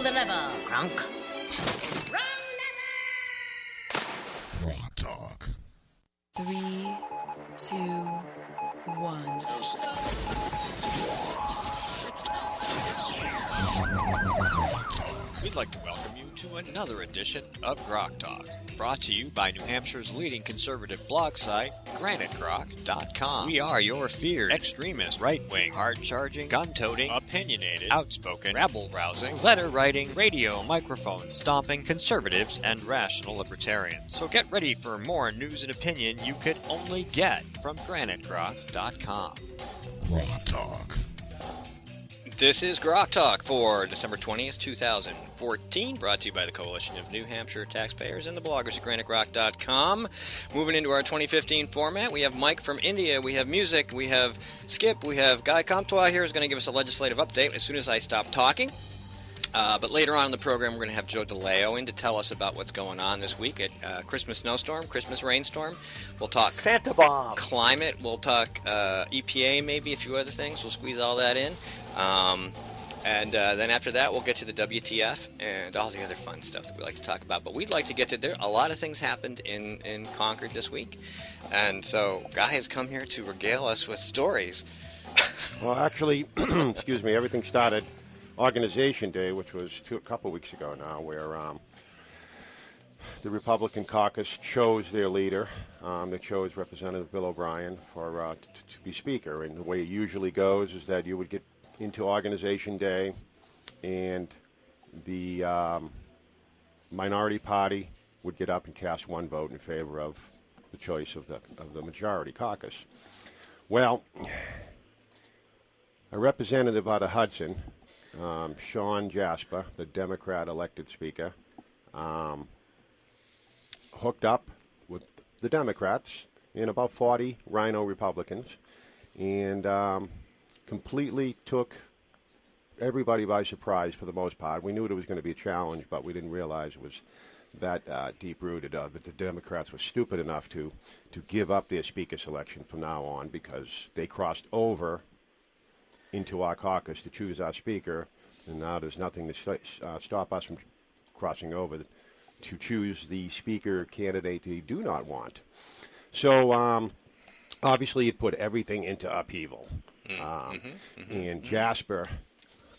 the lever, Gronk. GrokTALK. 3, 2, 1. We'd like to welcome you to another edition of GrokTALK, brought to you by New Hampshire's leading conservative blog site, GraniteGrok.com. We are your feared, extremist, right-wing, hard-charging, gun-toting, opinionated, outspoken, rabble-rousing, letter-writing, radio microphone stomping conservatives and rational libertarians. So get ready for more news and opinion you could only get from GraniteGrok.com. GrokTALK. This is GrokTALK for December 20th, 2014, brought to you by the Coalition of New Hampshire Taxpayers and the bloggers at GraniteGrok.com. Moving into our 2015 format, we have Mike from India, we have music, we have Skip, we have Guy Comtois here who's going to give us a legislative update as soon as I stop talking. But later on in the program, we're going to have Joe DeLeo in to tell us about what's going on this week at Christmas snowstorm, Christmas rainstorm. We'll talk Santa bomb, climate. We'll talk EPA, maybe a few other things. We'll squeeze all that in. And then after that, we'll get to the WTF and all the other fun stuff that we like to talk about. But we'd like to get to there. A lot of things happened in Concord this week. And so Guy has come here to regale us with stories. Well, actually, excuse me, everything started Organization Day, which was a couple weeks ago now, where the Republican caucus chose their leader. They chose Representative Bill O'Brien for to be Speaker. And the way it usually goes is that you would get into Organization Day, and the minority party would get up and cast one vote in favor of the choice of the majority caucus. Well, a representative out of Hudson, Shawn Jasper, the Democrat elected Speaker, hooked up with the Democrats and about 40 RINO Republicans, and completely took everybody by surprise for the most part. We knew it was going to be a challenge, but we didn't realize it was that deep-rooted, that the Democrats were stupid enough to give up their Speaker selection from now on, because they crossed over into our caucus to choose our Speaker, and now there's nothing to stop us from crossing over to choose the Speaker candidate they do not want. So obviously it put everything into upheaval. And Jasper,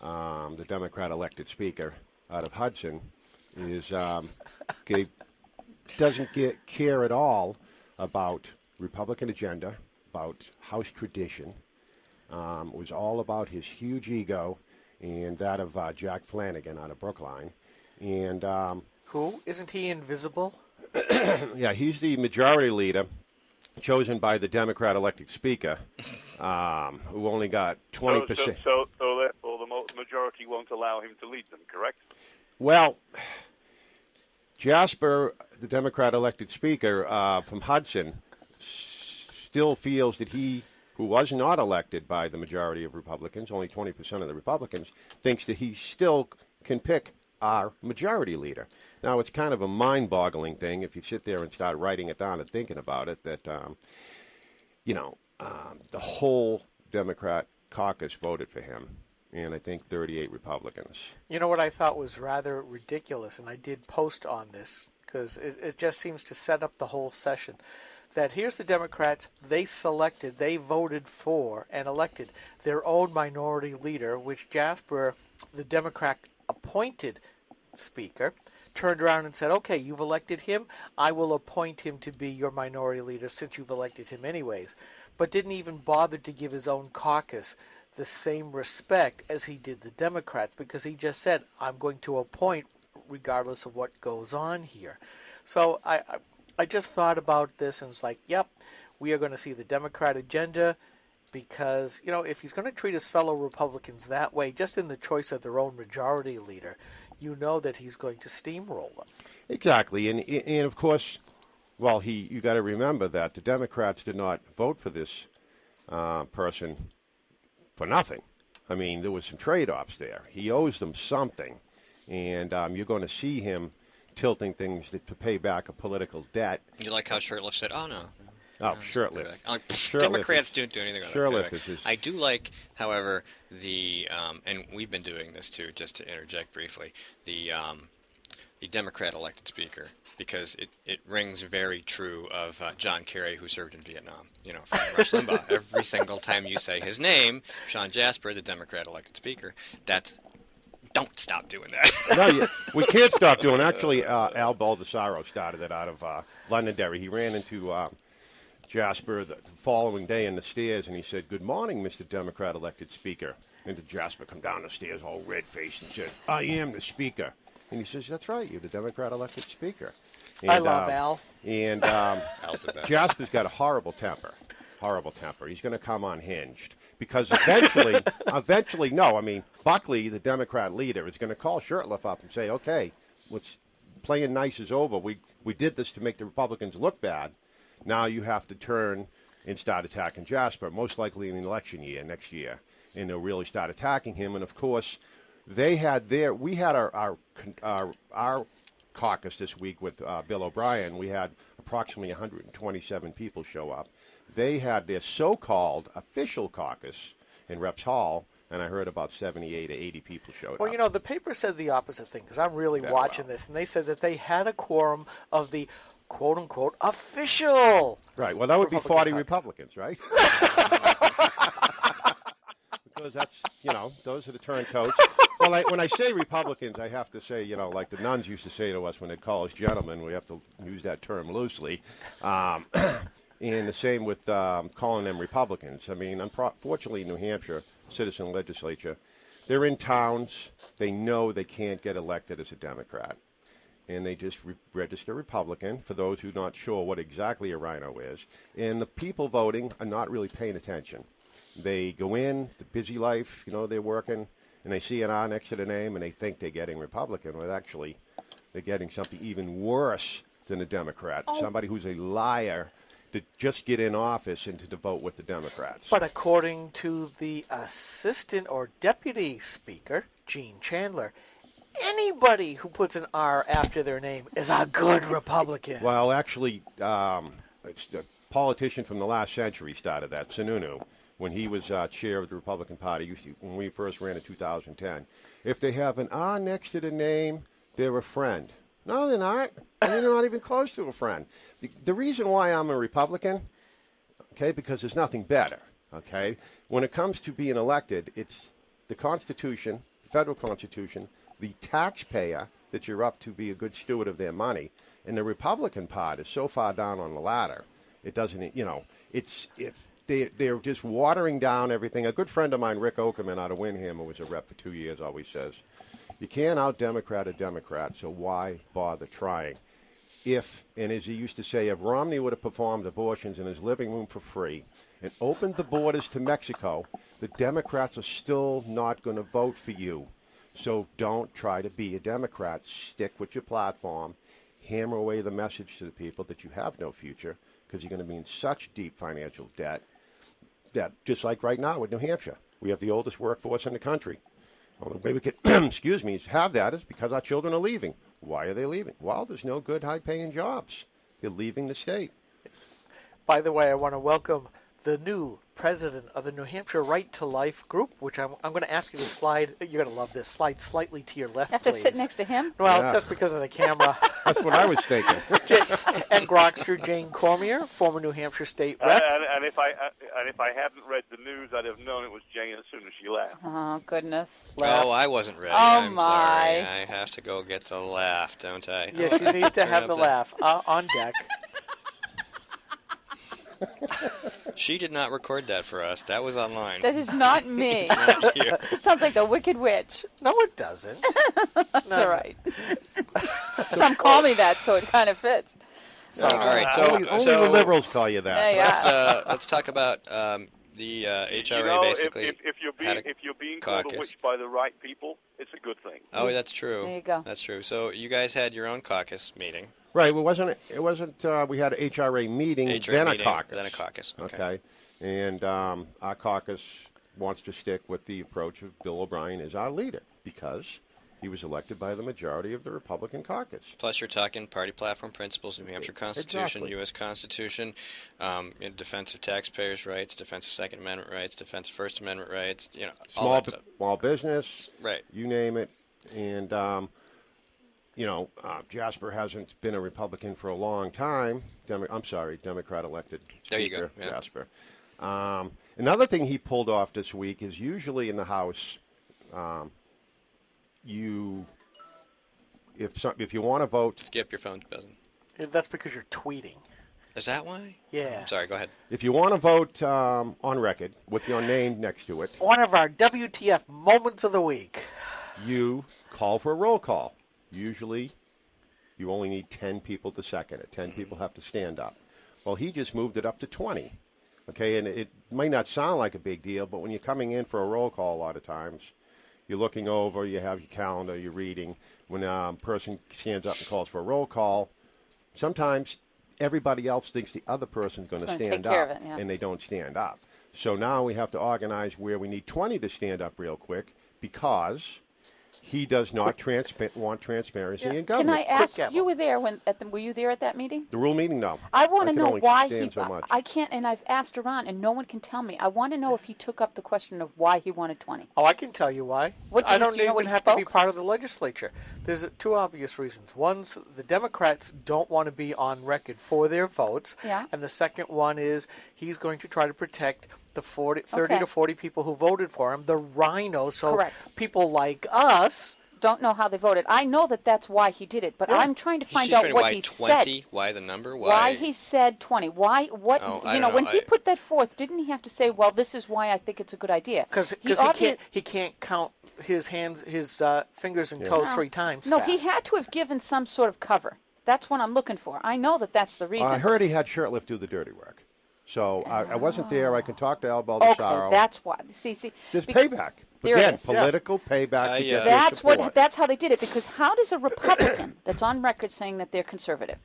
the Democrat elected Speaker out of Hudson, doesn't care at all about Republican agenda, about House tradition. It was all about his huge ego and that of Jack Flanagan out of Brookline. And who? Isn't he invisible? yeah, he's the majority leader chosen by the Democrat elected Speaker, who only got 20%. So therefore the majority won't allow him to lead them, correct? Well, Jasper, the Democrat elected Speaker from Hudson, still feels that he, who was not elected by the majority of Republicans, only 20% of the Republicans, thinks that he still can pick our majority leader. Now, it's kind of a mind-boggling thing if you sit there and start writing it down and thinking about it, that, the whole Democrat caucus voted for him, and I think 38 Republicans. You know what I thought was rather ridiculous, and I did post on this, because it just seems to set up the whole session, that here's the Democrats, they voted for and elected their own minority leader, which Jasper, the Democrat appointed Speaker, turned around and said, okay, you've elected him, I will appoint him to be your minority leader since you've elected him anyways, but didn't even bother to give his own caucus the same respect as he did the Democrats, because he just said, I'm going to appoint regardless of what goes on here. So I just thought about this, and it's like, yep, we are going to see the Democrat agenda, because, if he's going to treat his fellow Republicans that way, just in the choice of their own majority leader, you know that he's going to steamroll them. Exactly. And of course, well, you got to remember that the Democrats did not vote for this person for nothing. I mean, there was some trade-offs there. He owes them something, and you're going to see him tilting things to pay back a political debt. You like how Shurtleff said, oh, no. Oh, short-lived. Democrats don't do anything on Short-lived that. I do like, however, and we've been doing this too, just to interject briefly, the Democrat elected speaker, because it rings very true of John Kerry, who served in Vietnam. From Rush Limbaugh. Every single time you say his name, Shawn Jasper, the Democrat elected speaker, don't stop doing that. No, we can't stop doing it. Actually, Al Baldessaro started it out of Londonderry. He ran into Jasper the following day in the stairs, and he said, "Good morning, Mr. Democrat elected speaker." And the Jasper come down the stairs all red-faced and said, "I am the speaker." And he says, "That's right, you're the Democrat elected speaker." And, I love Al. And Al's the best. Jasper's got a horrible temper. Horrible temper. He's going to come unhinged. Because eventually, no, I mean, Buckley, the Democrat leader, is going to call Shurtleff up and say, "Okay, playing nice is over. We did this to make the Republicans look bad. Now you have to turn and start attacking Jasper, most likely in the election year, next year. And they'll really start attacking him." And, of course, we had our caucus this week with Bill O'Brien. We had approximately 127 people show up. They had their so-called official caucus in Reps Hall, and I heard about 78 to 80 people showed up. Well, the paper said the opposite thing, because I'm really watching this, and they said that they had a quorum of the quote-unquote official. Right. Well, that would be 40 caucus. Republicans, right? Because that's, those are the turncoats. Well, when I say Republicans, I have to say, like the nuns used to say to us when they'd call us gentlemen, we have to use that term loosely. And the same with calling them Republicans. I mean, unfortunately, New Hampshire, citizen legislature, they're in towns. They know they can't get elected as a Democrat. And they just register Republican, for those who are not sure what exactly a RINO is. And the people voting are not really paying attention. They go in, the busy life, they're working, and they see an R next to the name, and they think they're getting Republican. Well, actually, they're getting something even worse than a Democrat, somebody who's a liar to just get in office and to vote with the Democrats. But according to the assistant or deputy speaker, Gene Chandler, anybody who puts an R after their name is a good Republican. Well, actually, it's the politician from the last century started that, Sununu, when he was chair of the Republican Party, when we first ran in 2010. If they have an R next to the name, they're a friend. No, they're not. I mean, they're not even close to a friend. The reason why I'm a Republican, okay, because there's nothing better, okay? When it comes to being elected, it's the Constitution, the federal Constitution, the taxpayer that you're up to be a good steward of their money, and the Republican part is so far down on the ladder, it doesn't, they're just watering down everything. A good friend of mine, Rick Okerman out of Windham, who was a rep for 2 years, always says, you can't out-Democrat a Democrat, so why bother trying? And as he used to say, if Romney would have performed abortions in his living room for free and opened the borders to Mexico, the Democrats are still not going to vote for you. So don't try to be a Democrat. Stick with your platform. Hammer away the message to the people that you have no future, because you're going to be in such deep financial debt that, just like right now with New Hampshire, we have the oldest workforce in the country. Well, the way we could, have that is because our children are leaving. Why are they leaving? Well, there's no good high-paying jobs. They're leaving the state. By the way, I want to welcome the new president of the New Hampshire Right to Life group, which I'm going to ask you to slide. You're going to love this. Slide slightly to your left, I have to please. sit next to him? Well, Yeah. just because of the camera. That's what I was thinking. And Grokster Jane Cormier, former New Hampshire State Rep. And if I hadn't read the news, I'd have known it was Jane as soon as she left. Oh, goodness. Oh, I wasn't ready. Oh, I'm my. sorry. I have to go get the laugh, don't I? Yes, you need to have the laugh on deck. She did not record that for us. That was online. That is not me. It's not you. It sounds like the Wicked Witch. No, it doesn't. That's all right. Some call me that, so it kind of fits. All right. So, Only the liberals call you that. Yeah. let's talk about the HRA. You know, basically. if you're being called a caucus. witch by the right people, it's a good thing. Oh, that's true. There you go. That's true. So you guys had your own caucus meeting. Right. It wasn't. We had an HRA meeting, then a caucus. Then a caucus. Okay. And our caucus wants to stick with the approach of Bill O'Brien as our leader because He was elected by the majority of the Republican caucus. Plus, you're talking party platform principles, New Hampshire Constitution, Exactly. U.S. Constitution, in defense of taxpayers' rights, defense of Second Amendment rights, defense of First Amendment rights, all that stuff. Small business, Right. You name it. And, Jasper hasn't been a Republican for a long time. Democrat elected Speaker There you go. Yeah. Jasper. Another thing he pulled off this week is usually in the House, if you want to vote, Skip your phone, buzzing. That's because you're tweeting. Is that why? Yeah. I'm sorry, go ahead. if you want to vote on record with your name next to it, One of our WTF moments of the week. you call for a roll call. Usually, you only need 10 people to second it. 10 people have to stand up. Well, he just moved it up to 20. Okay, and it might not sound like a big deal, but when you're coming in for a roll call a lot of times, you're looking over, you have your calendar, you're reading. When a person stands up and calls for a roll call, sometimes everybody else thinks the other person's going to Gonna stand take care up, of it, yeah. and they don't stand up. So now we have to organize where we need 20 to stand up real quick because he does not want transparency in Can government. I ask? gavel. You were there were you there at that meeting? The rule meeting, no. I want to can know only why stand he. so much. I can't, and I've asked around, and no one can tell me. I want to know if he took up the question of why he wanted 20. Oh, I can tell you why. What do I you- don't do you know even when he have to be spoke? part of the legislature. There's two obvious reasons. One's the Democrats don't want to be on record for their votes. Yeah. And the second one is he's going to try to protect the 30 Okay. to 40 people who voted for him, the rhinos. So Correct. people like us. Don't know how they voted. I know that that's why he did it, but I'm trying to find She's out trying to what why he 20? said. Why the number? Why he said 20? Why? What? Oh, I you don't know, when know. he put that forth, didn't he have to say, "Well, this is why I think it's a good idea"? Because he can't count his fingers and toes 3 times. No, fast. he had to have given some sort of cover. That's what I'm looking for. I know that that's the reason. I heard he had Shurtleff do the dirty work. So I wasn't there. I can talk to Al Baldessaro. Okay, that's why. See, There's bec- payback. There it Again, is. political payback to get their That's support. that's how they did it. Because how does a Republican that's on record saying that they're conservative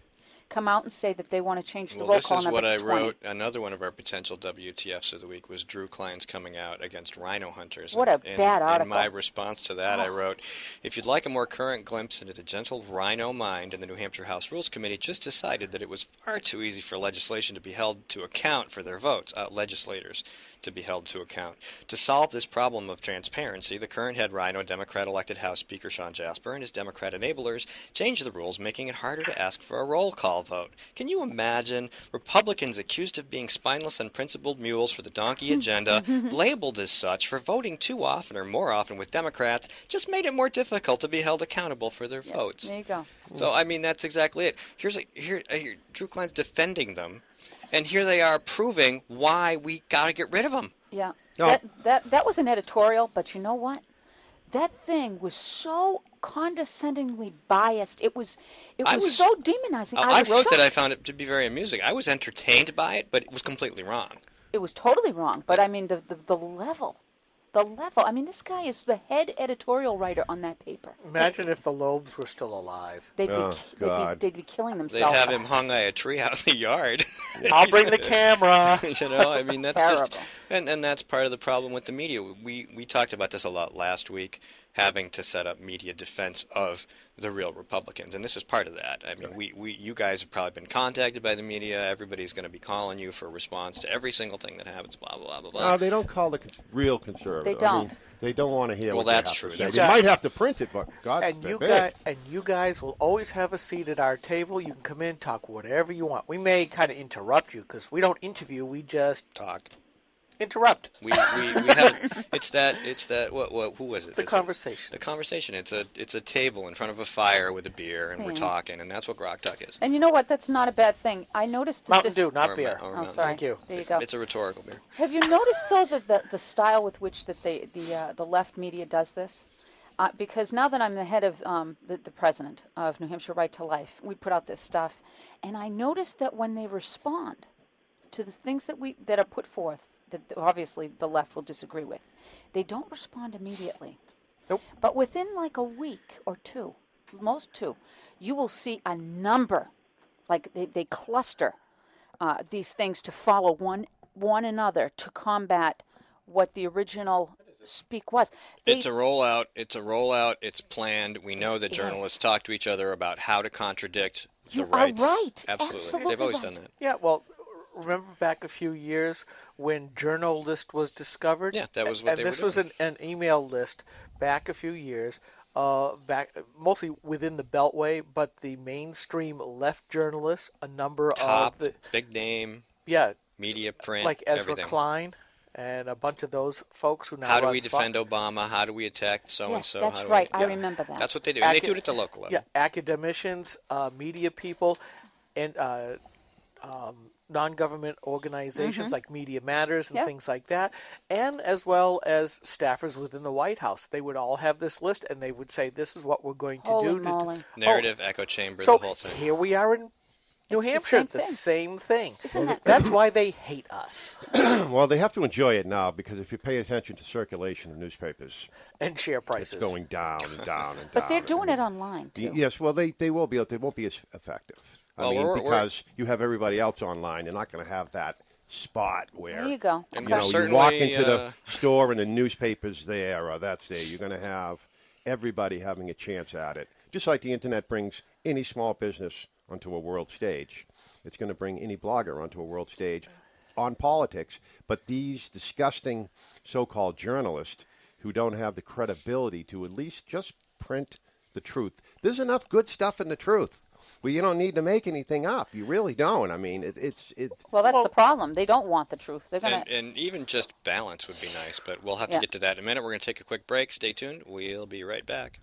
come out and say that they want to change the Well, roll this call is number what to I 20? wrote. Another one of our potential WTFs of the week was Drew Klein's coming out against rhino hunters. What a bad In article. my response to that, I wrote, if you'd like a more current glimpse into the gentle rhino mind, and the New Hampshire House Rules Committee just decided that it was far too easy for legislation to be held to account for their votes, legislators to be held to account. To solve this problem of transparency, the current head rhino Democrat elected House Speaker Shawn Jasper and his Democrat enablers changed the rules, making it harder to ask for a roll call vote. Can you imagine Republicans accused of being spineless and principled mules for the donkey agenda, labeled as such for voting too often or more often with Democrats, just made it more difficult to be held accountable for their votes. There you go. So, I mean, that's exactly it. Here, Drew Klein's defending them, and here they are proving why we got to get rid of them. Yeah. No. That was an editorial, but you know what? That thing was so condescendingly biased. It was so demonizing. I was wrote that I shocked. found it to be very amusing. I was entertained by it, but it was completely wrong. It was totally wrong. But I mean, the level. The level. I mean, this guy is the head editorial writer on that paper. Imagine if the Lobes were still alive. They'd be killing They'd themselves. have him hung by a tree out in the yard. I'll bring the camera. You know, I mean, that's just, Terrible. and that's part of the problem with the media. We talked about this a lot last week, having to set up media defense of the real Republicans, and this is part of that. I mean, you guys have probably been contacted by the media. Everybody's going to be calling you for a response to every single thing that happens. Blah blah blah blah. No, they don't call the real conservative. They don't. I mean, they don't want to hear. Well, what that's they true. have to That's say. We right. might have to print it, but God And forbid. you guys will always have a seat at our table. You can come in, talk whatever you want. We may kind of interrupt you because we don't interview. We just Talk. interrupt. We have it's that who was it? The It's conversation. The conversation. It's a table in front of a fire with a beer, and we're Yeah. talking, and that's what GrokTALK is. And you know what? That's not a bad thing. I noticed that Mountain this. Dew, not Or beer. Mountain Oh, Dew. sorry. Thank you. There you go. It's a rhetorical beer. Have you noticed though that the style with which that the left media does this? Because now that I'm the head of the president of New Hampshire Right to Life, we put out this stuff, and I noticed that when they respond to the things that are put forth, that obviously the left will disagree with, they don't respond immediately. Nope. But within like a week or two, most two, you will see a number, like they cluster these things to follow one another to combat what the original speak was. It's a rollout. It's a rollout. It's planned. We know that journalists talk to each other about how to contradict the rights. You are right. Absolutely. They've always done that. Yeah, well, remember back a few years when Journal List was discovered? Yeah, that was what they were doing. And this was an email list back a few years, back mostly within the Beltway, but the mainstream left journalists, a number Top, of the big name, media, print, like Ezra everything. Klein and a bunch of those folks who now How do run we defend Fox. Obama? How do we attack so-and-so? Yes, that's How do right. We, I remember that. That's what they do. And they do it at the local level. Yeah, academicians, media people, and non-government organizations like Media Matters and things like that, and as well as staffers within the White House. They would all have this list, and they would say, this is what we're going to Holy do. moly. Narrative, echo chamber, So the whole thing. here we are in New Hampshire, the same thing. Isn't that That's why they hate us. Well, they have to enjoy it now because if you pay attention to circulation of newspapers, And share it's prices. going down and down and down. But they're doing it online, too. Yes, well, they will be. They won't be as effective. I mean, because you have everybody else online. You're not going to have that spot where There you go. And you we're know, you certainly, walk into the store and the newspaper's there or that's there. You're going to have everybody having a chance at it. Just like the Internet brings any small business onto a world stage. It's going to bring any blogger onto a world stage on politics. But these disgusting so-called journalists who don't have the credibility to at least just print the truth. There's enough good stuff in the truth. Well, you don't need to make anything up. You really don't. I mean, it's. Well, that's the problem. They don't want the truth. They're gonna. And even just balance would be nice, but we'll have to get to that in a minute. We're going to take a quick break. Stay tuned. We'll be right back.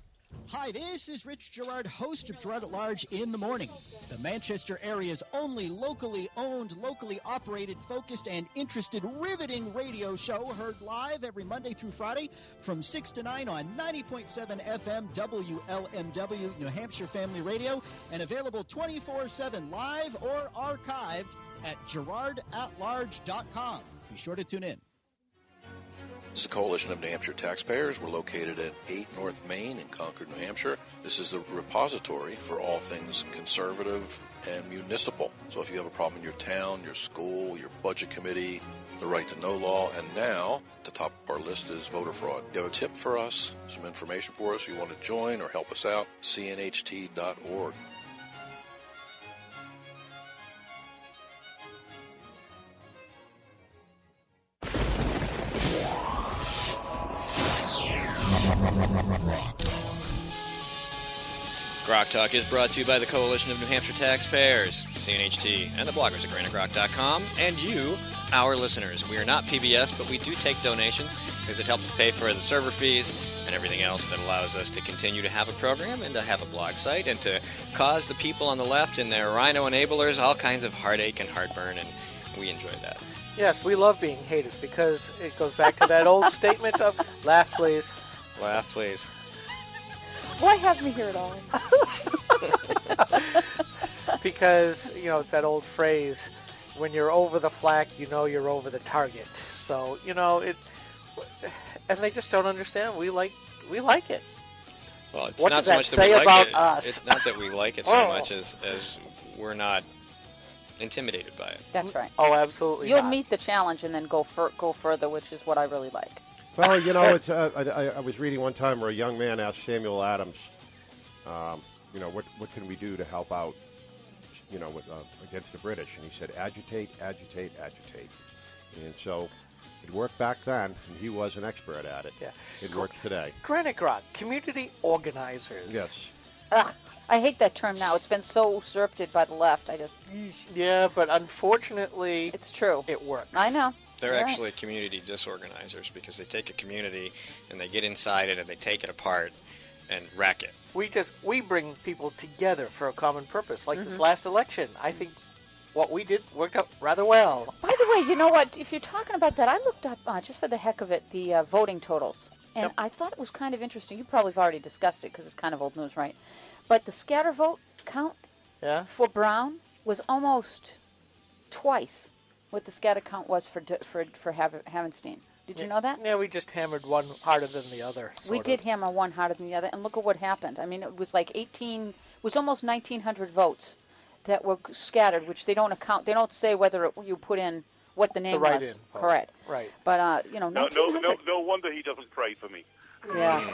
Hi, this is Rich Gerard, host of Gerard at Large in the Morning, the Manchester area's only locally owned, locally operated, focused, and interested, riveting radio show heard live every Monday through Friday from 6 to 9 on 90.7 FM WLMW New Hampshire Family Radio and available 24/7 live or archived at gerardatlarge.com. Be sure to tune in. This is the Coalition of New Hampshire Taxpayers. We're located at 8 North Main in Concord, New Hampshire. This is the repository for all things conservative and municipal. So if you have a problem in your town, your school, your budget committee, the right to know law, and now at the top of our list is voter fraud. You have a tip for us, some information for us, you want to join or help us out, cnht.org. GrokTALK is brought to you by the Coalition of New Hampshire Taxpayers, CNHT, and the bloggers at GrokTALK.com, and you, our listeners. We are not PBS, but we do take donations because it helps pay for the server fees and everything else that allows us to continue to have a program and to have a blog site and to cause the people on the left and their RINO enablers all kinds of heartache and heartburn, and we enjoy that. Yes, we love being hated because it goes back to that old statement of laugh, please. Laugh, please. Why have me here at all? Because, you know, it's that old phrase, when you're over the flak, you know you're over the target. So, you know, and they just don't understand. We like it. Well, it's What not does so that much that say we like about it. us? It's not that we like it so much as we're not intimidated by it. That's right. Oh, absolutely You'll not. meet the challenge and then go further, which is what I really like. Well, you know, it's. I was reading one time where a young man asked Samuel Adams, you know, what can we do to help out, you know, against the British? And he said, agitate, agitate, agitate. And so it worked back then, and he was an expert at it. Yeah. It works today. Granite Grok, community organizers. Yes. Ugh, I hate that term now. It's been so usurped by the left. Yeah, but unfortunately, It's true. it works. I know. They're You're right. actually community disorganizers because they take a community and they get inside it and they take it apart and wreck it. We bring people together for a common purpose. Like Mm-hmm. this last election, I think what we did worked out rather well. By the way, you know what? If you're talking about that, I looked up, just for the heck of it, the voting totals. And I thought it was kind of interesting. You probably have already discussed it because it's kind of old news, right? But the scatter vote count for Brown was almost twice what the scatter count was for Havenstein. Did you know that? Yeah, we just hammered one harder than the other. We did hammer one harder than the other, and look at what happened. I mean, it was like it was almost 1,900 votes that were scattered, which they don't account. They don't say whether you put in what the name write-in was. vote. Correct. Right. But No, 1900. no wonder he doesn't pray for me. Yeah.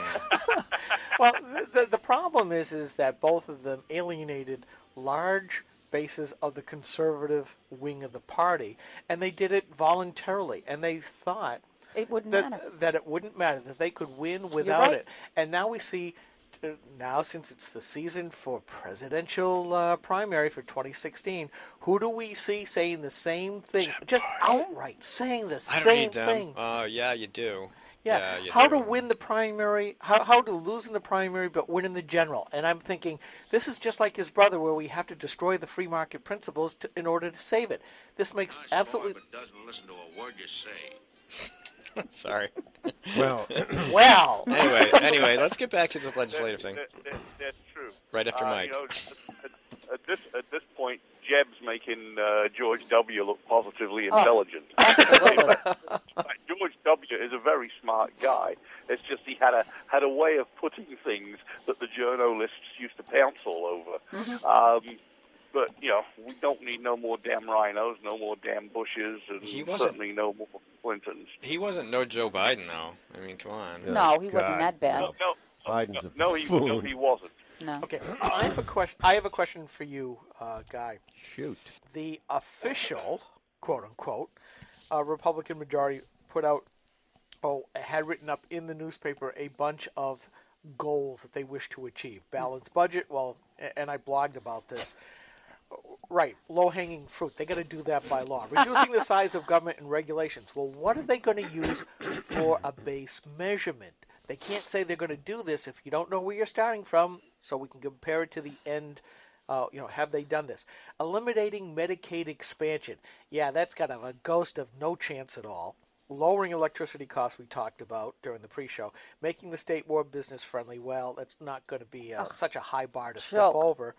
Well, the problem is that both of them alienated large bases of the conservative wing of the party, and they did it voluntarily, and they thought It wouldn't that matter. that it wouldn't matter, that they could win without right. it. And now we see, now since it's the season for presidential primary for 2016, who do we see saying the same thing, just outright saying the I same don't need them. thing? Yeah, you do. Yeah, you how do. to win the primary, how to lose in the primary but win in the general. And I'm thinking, this is just like his brother, where we have to destroy the free market principles in order to save it. This makes absolutely... But doesn't listen to a word you say. Sorry. Well, Well... Anyway, let's get back to this legislative thing. That's true. Right after Mike. You know, at this point, Jeb's making George W. look positively intelligent. Absolutely. George W. is a very smart guy. It's just he had a way of putting things that the journalists used to pounce all over. But, you know, we don't need no more damn rhinos, no more damn Bushes, and certainly no more Clintons. He wasn't no Joe Biden, though. I mean, come on. Yeah. No, he God, wasn't that bad. No, Biden's a no, buffoon. he wasn't. No. Okay, I have a question for you, Guy. Shoot. The official, quote-unquote, Republican majority put out, had written up in the newspaper a bunch of goals that they wish to achieve. Balanced budget, and I blogged about this. Right, low-hanging fruit. They got to do that by law. Reducing the size of government and regulations. Well, what are they going to use for a base measurement? They can't say they're going to do this if you don't know where you're starting from, so we can compare it to the end. Have they done this? Eliminating Medicaid expansion. Yeah, that's kind of a ghost of no chance at all. Lowering electricity costs, we talked about during the pre-show. Making the state more business-friendly. Well, that's not going to be such a high bar to step over.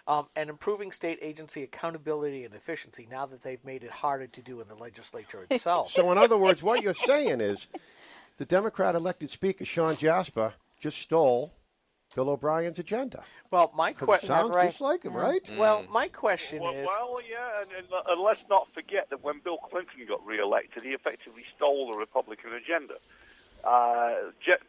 And improving state agency accountability and efficiency now that they've made it harder to do in the legislature itself. So in other words, what you're saying is the Democrat elected speaker, Shawn Jasper, just stole Bill O'Brien's agenda. Well, my question... Sounds just like him, right? Well, my question is... Well, yeah, and let's not forget that when Bill Clinton got reelected, he effectively stole the Republican agenda.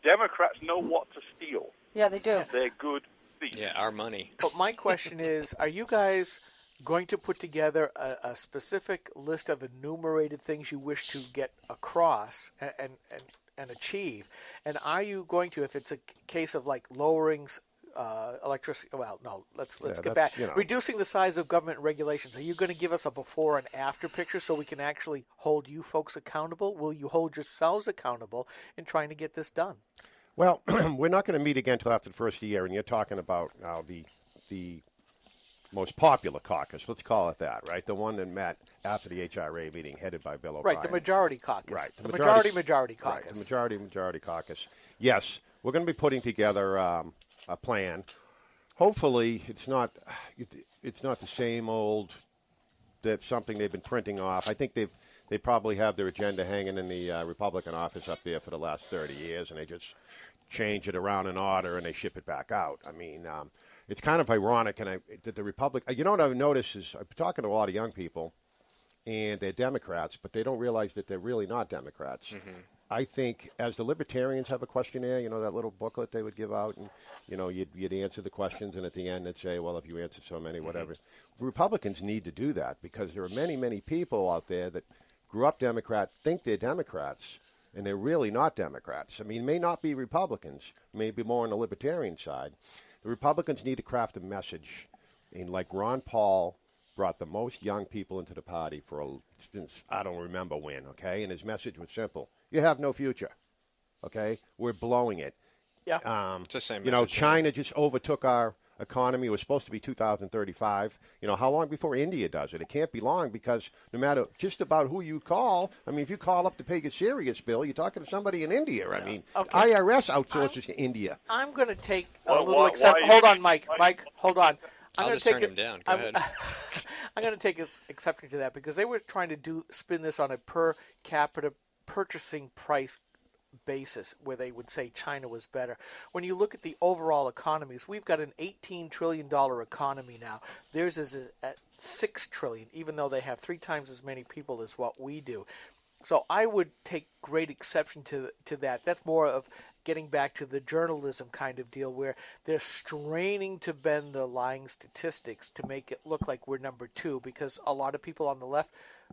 Democrats know what to steal. Yeah, they do. They're good thieves. Yeah, our money. But my question is, are you guys going to put together a specific list of enumerated things you wish to get across and achieve? And are you going to, if it's a case of like lowering electricity, well, no, let's get back. Reducing the size of government regulations. Are you going to give us a before and after picture so we can actually hold you folks accountable? Will you hold yourselves accountable in trying to get this done? Well, we're not going to meet again until after the first year, and you're talking about now the most popular caucus, let's call it that, right? The one that met after the HRA meeting headed by Bill O'Brien. Right, the majority caucus. Right. The majority caucus. Right, the majority caucus. Yes, we're going to be putting together a plan. Hopefully, it's not the same old, that's something they've been printing off. I think they probably have their agenda hanging in the Republican office up there for the last 30 years, and they just change it around in order and they ship it back out. I mean, it's kind of ironic, and that the you know what I've noticed is I'm talking to a lot of young people, and they're Democrats, but they don't realize that they're really not Democrats. Mm-hmm. I think as the Libertarians have a questionnaire, that little booklet they would give out, and you'd answer the questions, and at the end they'd say, well, if you answered so many, whatever. Mm-hmm. Republicans need to do that because there are many, many people out there that grew up Democrat, think they're Democrats, and they're really not Democrats. I mean, may not be Republicans, maybe more on the Libertarian side. The Republicans need to craft a message, and like Ron Paul brought the most young people into the party since I don't remember when, okay? And his message was simple. You have no future, okay? We're blowing it. Yeah. It's the same message. China just overtook our economy. It was supposed to be 2035. How long before India does it? It can't be long because no matter just about who you call, I mean, if you call up to pay your serious bill, you're talking to somebody in India. Yeah. I mean, IRS outsources to India. I'm going to take a little exception. Hold on, Mike. Mike, hold on. I'll just turn him down. Go ahead. I'm going to take exception to that because they were trying to spin this on a per capita purchasing price basis where they would say China was better. When you look at the overall economies, we've got an $18 trillion economy now. Theirs is at $6 trillion, even though they have 3 times as many people as what we do. So I would take great exception to that. That's more of getting back to the journalism kind of deal where they're straining to bend the lying statistics to make it look like we're number 2, because a lot of people on the left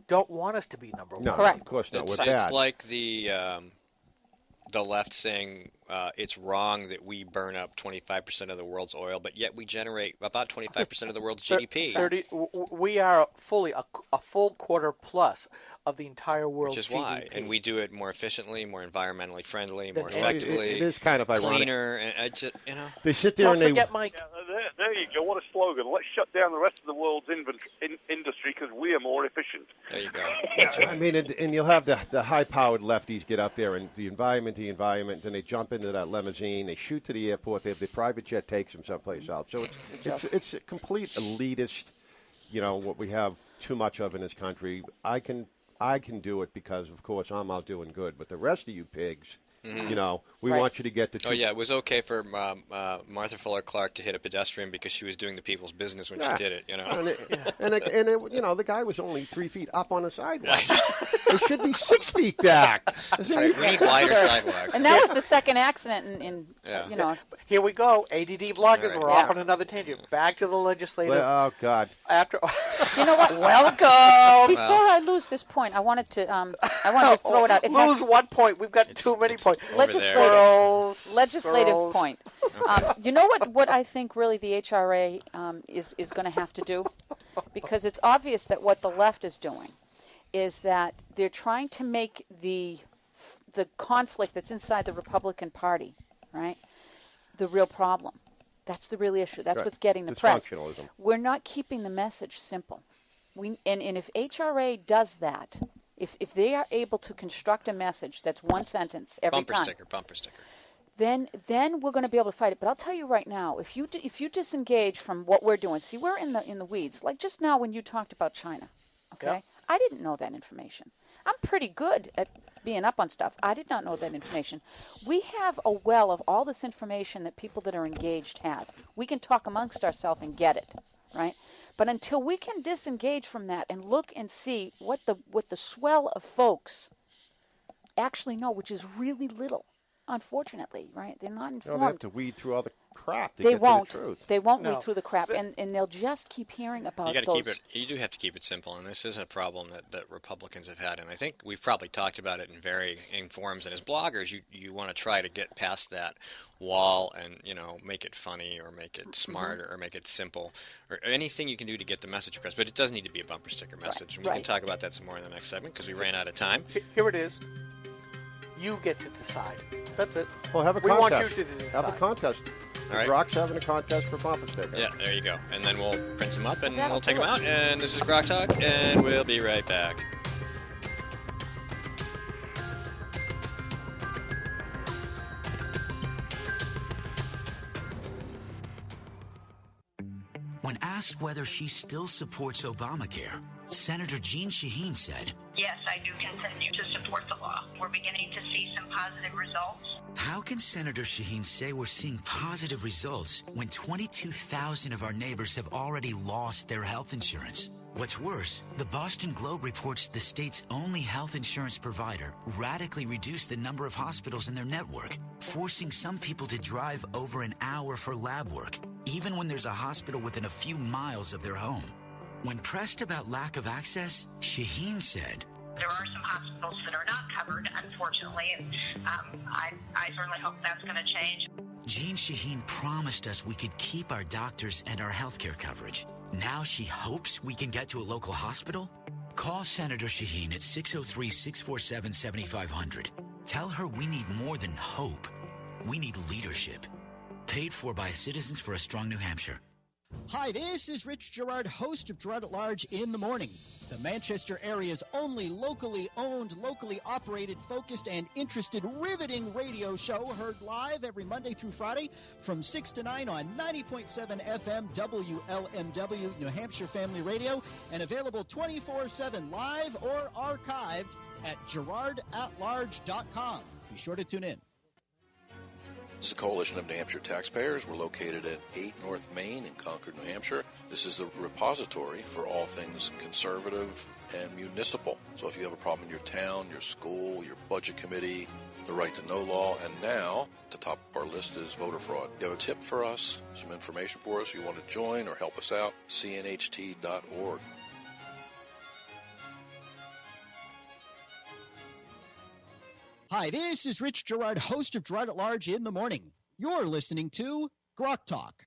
don't want us to be number 1. No, Correct. of course not. It's We're bad. like the left saying it's wrong that we burn up 25% of the world's oil, but yet we generate about 25% of the world's GDP. We are fully a full quarter plus of the entire world's Which is GDP. why, and we do it more efficiently, more environmentally friendly, more effectively. It is kind of ironic. Cleaner, and They sit there Don't and they. forget, Mike. There you go. What a slogan. Let's shut down the rest of the world's industry because we are more efficient. There you go. I mean, and you'll have the high-powered lefties get up there and the environment, then they jump into that limousine, they shoot to the airport, they have the private jet takes them someplace else. So it's a complete elitist, what we have too much of in this country. I can do it because, of course, I'm out doing good, but the rest of you pigs, we want you to get to. Oh yeah, it was okay for Martha Fuller Clark to hit a pedestrian because she was doing the people's business when she did it. The guy was only 3 feet up on the sidewalk. It should be 6 feet back. That's right. We need wider sidewalks. And that was the second accident in Here we go. ADD bloggers. Right. We're off on another tangent. Back to the legislative. Oh God. After. You know what? Welcome. Before I lose this point, I wanted to throw it out. It Lose 1 point. We've got too many points. Legislative point. You know what I think really the HRA is going to have to do? Because it's obvious that what the left is doing is that they're trying to make the conflict that's inside the Republican Party, right, the real problem. That's the real issue. That's what's getting the press. We're not keeping the message simple. And if HRA does that, if they are able to construct a message that's one sentence every time, bumper sticker, then we're going to be able to fight it. But I'll tell you right now, if you disengage from what we're doing, see, we're in the weeds. Like just now when you talked about China, okay, Yep. I didn't know that information. I'm pretty good at being up on stuff. I did not know that information. We have a well of all this information that people that are engaged have. We can talk amongst ourselves and get it, right? But until we can disengage from that and look and see what the swell of folks actually know, which is really little, unfortunately, right? They're not informed. They have to weed through all the crap to They get won't. to the truth. They won't No. read through the crap, and they'll just keep hearing about You got to those. keep it. You do have to keep it simple, and this is a problem that Republicans have had, and I think we've probably talked about it in varying forms. And as bloggers, you want to try to get past that wall and make it funny or make it smart or make it simple or anything you can do to get the message across. But it does need to be a bumper sticker message, and we can talk about that some more in the next segment because we ran out of time. Here it is. You get to decide. That's it. Well, have a We contest. want you to decide. Have a contest. All right. Grok's having a contest for bumper sticker. Yeah, there you go. And then we'll print them up and that'll we'll take do them it. out. And this is GrokTALK, and we'll be right back. When asked whether she still supports Obamacare, Senator Jean Shaheen said, "Yes, I do continue to support the law. We're beginning to see some positive results." How can Senator Shaheen say we're seeing positive results when 22,000 of our neighbors have already lost their health insurance? What's worse, the Boston Globe reports the state's only health insurance provider radically reduced the number of hospitals in their network, forcing some people to drive over an hour for lab work, even when there's a hospital within a few miles of their home. When pressed about lack of access, Shaheen said, There are some hospitals that are not covered, unfortunately, and I certainly hope that's going to change. Jean Shaheen promised us we could keep our doctors and our healthcare coverage. Now she hopes we can get to a local hospital? Call Senator Shaheen at 603-647-7500. Tell her we need more than hope. We need leadership. Paid for by Citizens for a Strong New Hampshire. Hi, this is Rich Gerard, host of Gerard at Large in the Morning, the Manchester area's only locally owned, locally operated, focused, and interested riveting radio show, heard live every Monday through Friday from 6 to 9 on 90.7 FM WLMW, New Hampshire Family Radio, and available 24/7 live or archived at GerardAtLarge.com. Be sure to tune in. This is the Coalition of New Hampshire Taxpayers. We're located at 8 North Main in Concord, New Hampshire. This is a repository for all things conservative and municipal. So if you have a problem in your town, your school, your budget committee, the right to know law, and now at the top of our list is voter fraud. You have a tip for us, some information for us, you want to join or help us out, cnht.org. Hi, this is Rich Gerard, host of Gerard at Large in the Morning. You're listening to GrokTALK.